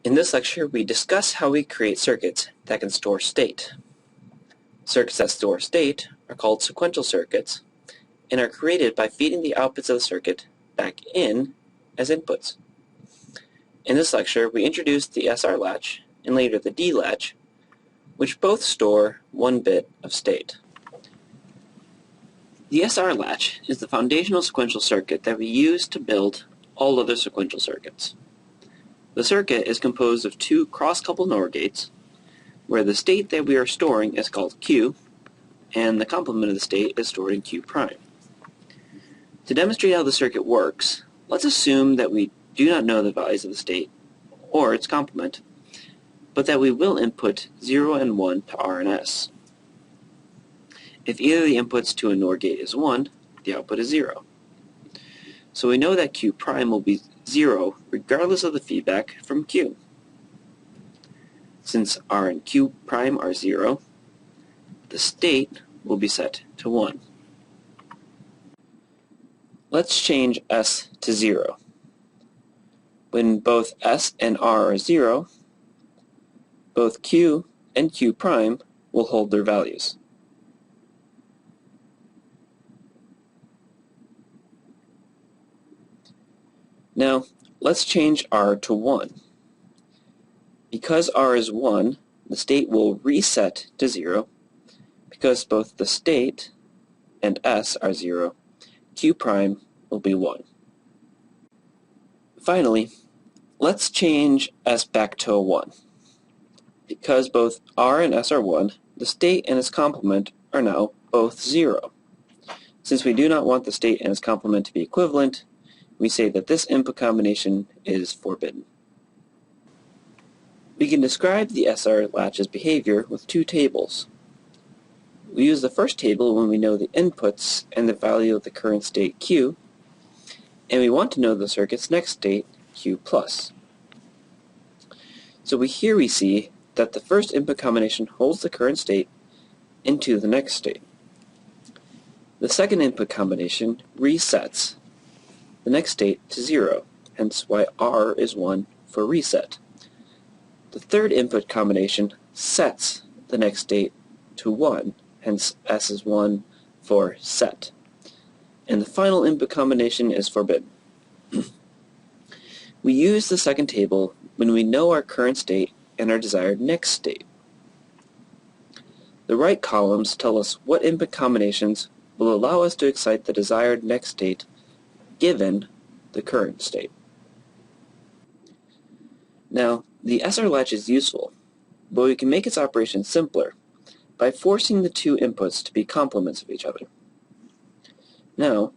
In this lecture, we discuss how we create circuits that can store state. Circuits that store state are called sequential circuits and are created by feeding the outputs of the circuit back in as inputs. In this lecture, we introduce the SR latch and later the D latch, which both store one bit of state. The SR latch is the foundational sequential circuit that we use to build all other sequential circuits. The circuit is composed of two cross-coupled NOR gates, where the state that we are storing is called Q, and the complement of the state is stored in Q prime. To demonstrate how the circuit works, let's assume that we do not know the values of the state or its complement, but that we will input 0 and 1 to R and S. If either of the inputs to a NOR gate is 1, the output is 0. So we know that Q prime will be 0 regardless of the feedback from Q. Since R and Q prime are 0, the state will be set to 1. Let's change S to 0. When both S and R are 0, both Q and Q prime will hold their values. Now, let's change R to 1. Because R is 1, the state will reset to 0. Because both the state and S are 0, Q prime will be 1. Finally, let's change S back to a 1. Because both R and S are 1, the state and its complement are now both 0. Since we do not want the state and its complement to be equivalent, we say that this input combination is forbidden. We can describe the SR latch's behavior with two tables. We use the first table when we know the inputs and the value of the current state Q, and we want to know the circuit's next state, Q+. So here we see that the first input combination holds the current state into the next state. The second input combination resets the next state to 0, hence why R is 1 for reset. The third input combination sets the next state to 1, hence S is 1 for set. And the final input combination is forbidden. We use the second table when we know our current state and our desired next state. The right columns tell us what input combinations will allow us to excite the desired next state given the current state. Now, the SR latch is useful, but we can make its operation simpler by forcing the two inputs to be complements of each other. Now,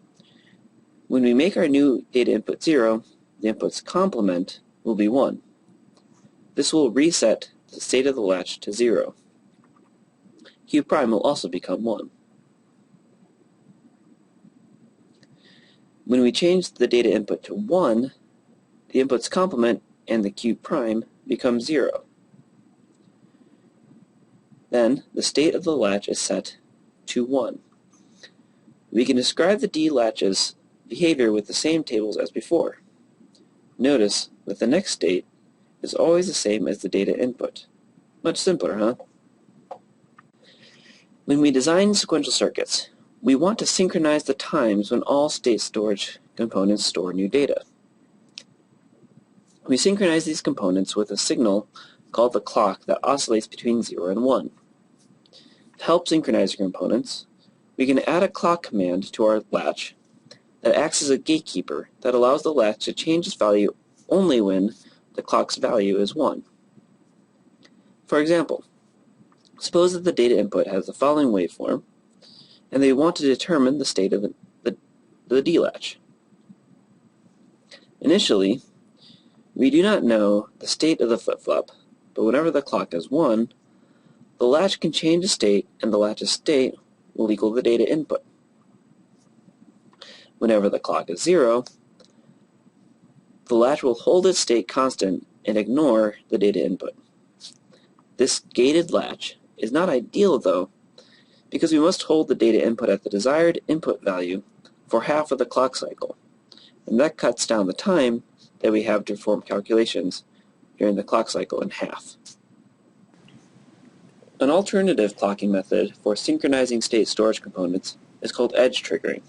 when we make our new data input 0, the input's complement will be 1. This will reset the state of the latch to 0. Q prime will also become 1. When we change the data input to 1, the input's complement and the Q prime become 0. Then the state of the latch is set to 1. We can describe the D latch's behavior with the same tables as before. Notice that the next state is always the same as the data input. Much simpler, huh? When we design sequential circuits, we want to synchronize the times when all state storage components store new data. We synchronize these components with a signal called the clock that oscillates between 0 and 1. To help synchronize the components, we can add a clock command to our latch that acts as a gatekeeper that allows the latch to change its value only when the clock's value is 1. For example, suppose that the data input has the following waveform, and they want to determine the state of the D latch. Initially, we do not know the state of the flip-flop, but whenever the clock is 1, the latch can change the state, and the latch's state will equal the data input. Whenever the clock is 0, the latch will hold its state constant and ignore the data input. This gated latch is not ideal, though, because we must hold the data input at the desired input value for half of the clock cycle, and that cuts down the time that we have to perform calculations during the clock cycle in half. An alternative clocking method for synchronizing state storage components is called edge triggering.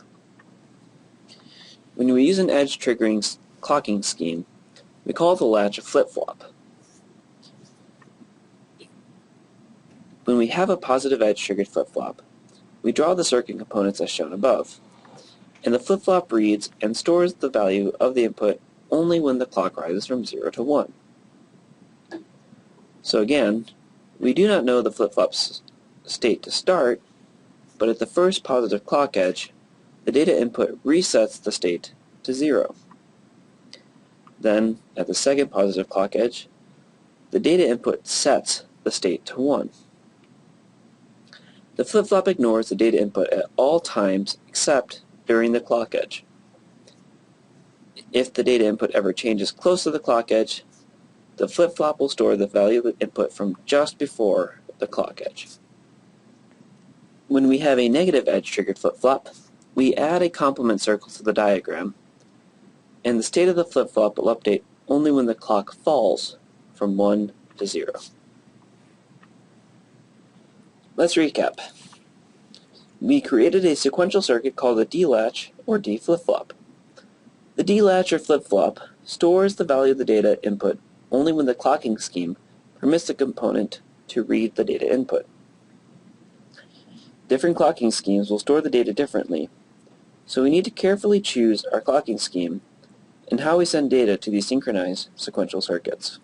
When we use an edge triggering clocking scheme, we call the latch a flip-flop. When we have a positive edge-triggered flip-flop, we draw the circuit components as shown above, and the flip-flop reads and stores the value of the input only when the clock rises from 0 to 1. So again, we do not know the flip-flop's state to start, but at the first positive clock edge, the data input resets the state to 0. Then, at the second positive clock edge, the data input sets the state to 1. The flip-flop ignores the data input at all times except during the clock edge. If the data input ever changes close to the clock edge, the flip-flop will store the value of the input from just before the clock edge. When we have a negative edge-triggered flip-flop, we add a complement circle to the diagram, and the state of the flip-flop will update only when the clock falls from 1 to 0. Let's recap. We created a sequential circuit called a D-latch or D flip-flop. The D-latch or flip-flop stores the value of the data input only when the clocking scheme permits the component to read the data input. Different clocking schemes will store the data differently, so we need to carefully choose our clocking scheme and how we send data to these synchronized sequential circuits.